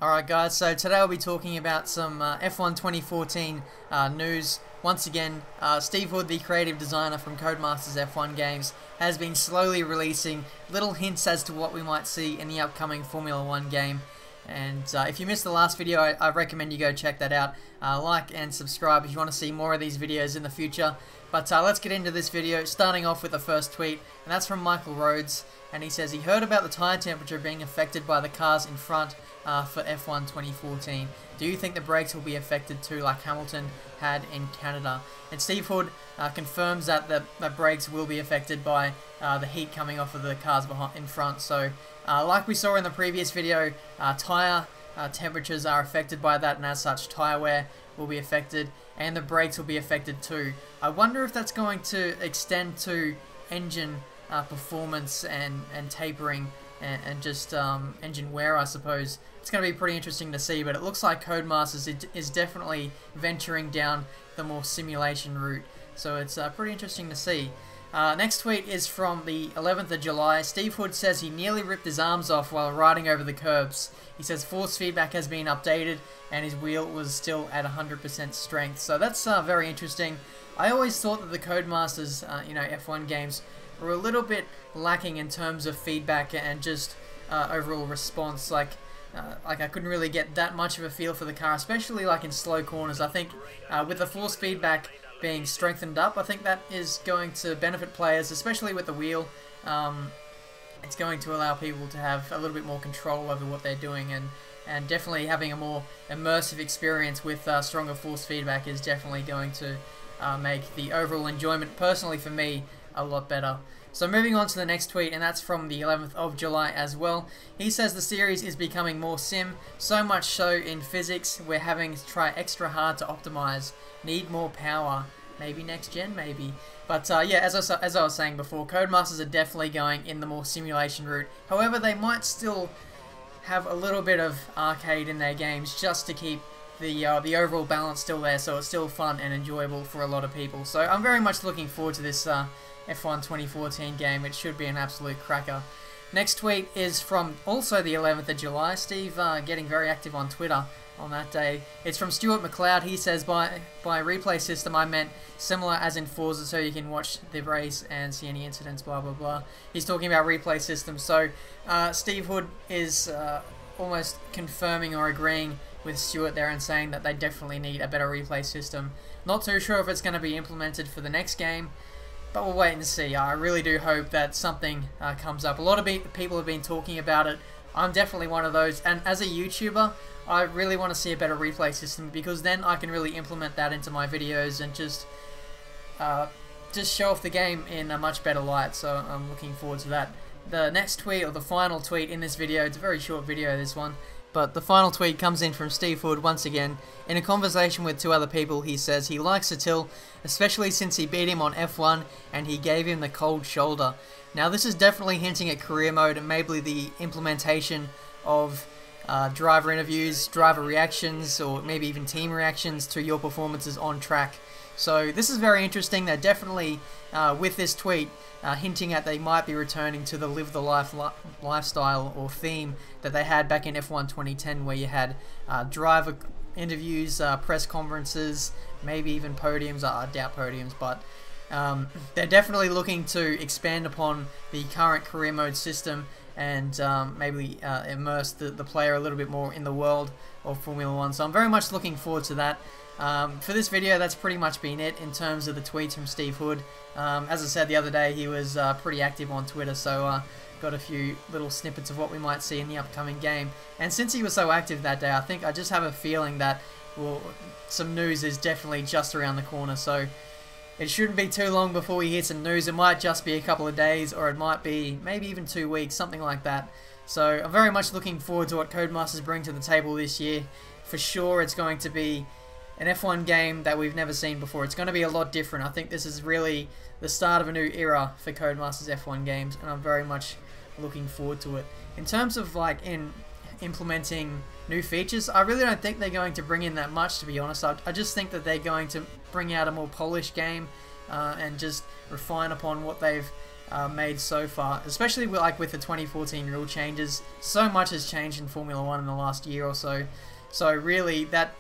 Alright guys, so today I'll be talking about some F1 2014 news. Once again, Steve Hood, the creative designer from Codemasters F1 games, has been slowly releasing little hints as to what we might see in the upcoming Formula 1 game. And if you missed the last video, I recommend you go check that out. Like and subscribe if you want to see more of these videos in the future. But let's get into this video, starting off with the first tweet, and that's from Michael Rhodes. And he says he heard about the tyre temperature being affected by the cars in front for F1 2014. Do you think the brakes will be affected too, like Hamilton had in Canada? And Steve Hood confirms that the brakes will be affected by the heat coming off of the cars in front. So like we saw in the previous video, tyre temperatures are affected by that, and as such tyre wear will be affected and the brakes will be affected too. I wonder if that's going to extend to engine performance and tapering and just engine wear, I suppose. It's going to be pretty interesting to see, but it looks like Codemasters is definitely venturing down the more simulation route, so it's pretty interesting to see. Next tweet is from the 11th of July. Steve Hood says he nearly ripped his arms off while riding over the curbs. He says force feedback has been updated and his wheel was still at 100% strength. So that's very interesting. I always thought that the Codemasters, F1 games were a little bit lacking in terms of feedback and just overall response. Like I couldn't really get that much of a feel for the car, especially like in slow corners. I think with the force feedback being strengthened up, I think that is going to benefit players, especially with the wheel. It's going to allow people to have a little bit more control over what they're doing, and definitely having a more immersive experience with stronger force feedback is definitely going to make the overall enjoyment, personally for me, a lot better. So moving on to the next tweet, and that's from the 11th of July as well. He says the series is becoming more sim, so much so in physics we're having to try extra hard to optimize. Need more power. Maybe next gen, maybe. But yeah, as I was saying before, Codemasters are definitely going in the more simulation route. However, they might still have a little bit of arcade in their games just to keep the overall balance still there, so it's still fun and enjoyable for a lot of people. So I'm very much looking forward to this F1 2014 game. It should be an absolute cracker. Next tweet is from also the 11th of July. Steve getting very active on Twitter on that day. It's from Stuart McLeod. He says, by replay system I meant similar as in Forza, so you can watch the race and see any incidents, blah blah blah. He's talking about replay systems. So Steve Hood is almost confirming or agreeing with Stuart there and saying that they definitely need a better replay system. Not too sure if it's going to be implemented for the next game, but we'll wait and see. I really do hope that something comes up. A lot of people have been talking about it. I'm definitely one of those, and as a YouTuber, I really want to see a better replay system, because then I can really implement that into my videos and just show off the game in a much better light. So I'm looking forward to that. The next tweet, or the final tweet in this video, it's a very short video, this one, but the final tweet comes in from Steve Hood once again. In a conversation with two other people, he says he likes Attil, especially since he beat him on F1 and he gave him the cold shoulder. Now this is definitely hinting at career mode and maybe the implementation of driver interviews, driver reactions, or maybe even team reactions to your performances on track. So this is very interesting. They're definitely, with this tweet, hinting at they might be returning to the live the life lifestyle or theme that they had back in F1 2010, where you had driver interviews, press conferences, maybe even podiums. I doubt podiums, but they're definitely looking to expand upon the current career mode system and maybe immerse the player a little bit more in the world of Formula 1. So I'm very much looking forward to that. For this video, that's pretty much been it in terms of the tweets from Steve Hood. As I said the other day, he was pretty active on Twitter, so got a few little snippets of what we might see in the upcoming game. And since he was so active that day, I just have a feeling that some news is definitely just around the corner. So it shouldn't be too long before we hear some news. It might just be a couple of days, or it might be maybe even 2 weeks, something like that. So I'm very much looking forward to what Codemasters bring to the table this year. For sure, it's going to be an F1 game that we've never seen before. It's going to be a lot different. I think this is really the start of a new era for Codemasters F1 games, and I'm very much looking forward to it. In terms of in implementing new features, I really don't think they're going to bring in that much, to be honest. I just think that they're going to bring out a more polished game and just refine upon what they've made so far, especially with the 2014 rule changes. So much has changed in Formula 1 in the last year or so. So really, that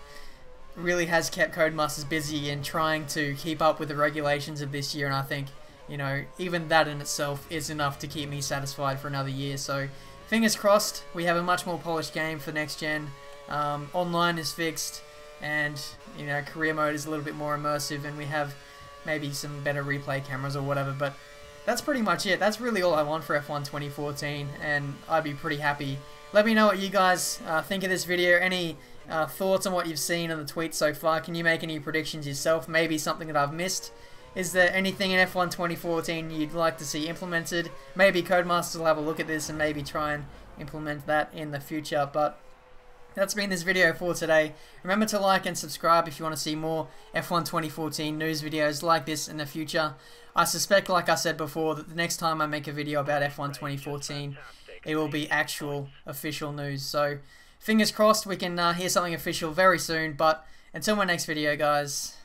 really has kept Codemasters busy in trying to keep up with the regulations of this year, and I think, you know, even that in itself is enough to keep me satisfied for another year. So fingers crossed, we have a much more polished game for next gen. Online is fixed, and you know, career mode is a little bit more immersive, and we have maybe some better replay cameras or whatever. But that's pretty much it. That's really all I want for F1 2014, and I'd be pretty happy. Let me know what you guys think of this video. Any thoughts on what you've seen on the tweets so far? Can you make any predictions yourself? Maybe something that I've missed? Is there anything in F1 2014 you'd like to see implemented? Maybe Codemasters will have a look at this and maybe try and implement that in the future. But that's been this video for today. Remember to like and subscribe if you want to see more F1 2014 news videos like this in the future. I suspect, like I said before, that the next time I make a video about F1 2014, it will be actual official news. So fingers crossed we can hear something official very soon. But until my next video, guys,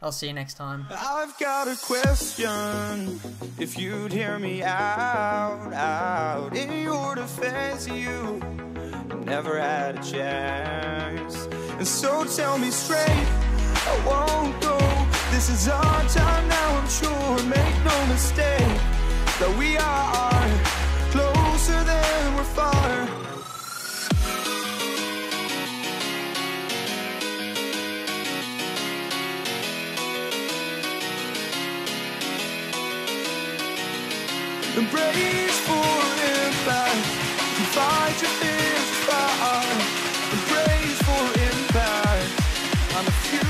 I'll see you next time. I've got a question, if you'd hear me out. In your defense, you never had a chance. And so tell me straight, I won't go. This is our time now, I'm sure. Make no mistake that we are closer than we're far. Embrace for impact, fight your fears far. Embrace for impact, I'm a few